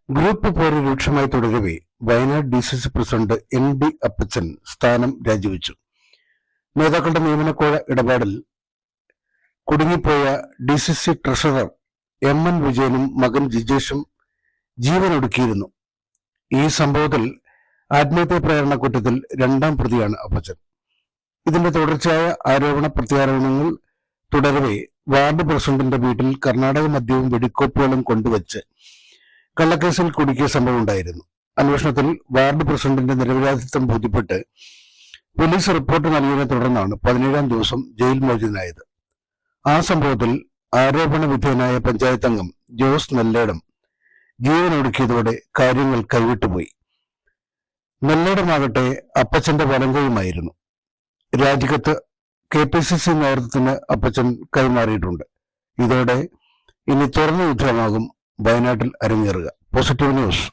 Group പോര് രൂക്ഷമായി തുടരവെ Wayanad DCC president ND അപ്പച്ചൻ സ്ഥാനം രാജിവെച്ചു. നേതാക്കളുടെ നിയമനക്കോഴ ഇടപാടിൽ കുടുങ്ങിപ്പോയ DCC ട്രഷറർ MN വിജയനും മകൻ ജിജേഷും ജീവനൊടുക്കിയിരുന്നു. ഈ സംഭവത്തിൽ ആത്മഹത്യാ പ്രേരണ കുറ്റത്തിൽ രണ്ടാം പ്രതിയാണ് അപ്പച്ചൻ. ഇതിന്റെ തുടർച്ചയായ ആരോപണ പ്രത്യാരോപണങ്ങൾ തുടരവെ വാർഡ് പ്രസിഡന്റിന്റെ വീട്ടിൽ കർണാടക മദ്യവും വെടിക്കോപ്പുകളും കൊണ്ടുവച്ച് കള്ളക്കേസിൽ കുടുക്കിയ സംഭവം ഉണ്ടായിരുന്നു. അന്വേഷണത്തിൽ വാർഡ് പ്രസിഡന്റിന്റെ നിരപരാധിത്വം ബോധ്യപ്പെട്ട് പോലീസ് റിപ്പോർട്ട് നൽകിയതിനെ തുടർന്നാണ് 17-ാം ദിവസം ജയിൽ മോചിതനായത്. ആ സംഭവത്തിൽ ആരോപണ വിധേയനായ പഞ്ചായത്ത് അംഗം ജോസ് നെല്ലേടം ജീവനൊടുക്കിയതോടെ കാര്യങ്ങൾ കൈവിട്ടുപോയി. നെല്ലേടമാകട്ടെ അപ്പച്ചന്റെ വലങ്കയുമായിരുന്നു. രാജിക്കത്ത് KPCC നേതൃത്വത്തിന് അപ്പച്ചൻ കൈമാറിയിട്ടുണ്ട്. ഇതോടെ ഇനി തുറന്ന യുദ്ധമാകും വയനാട്ടിൽ അരങ്ങേറുക. Positive news.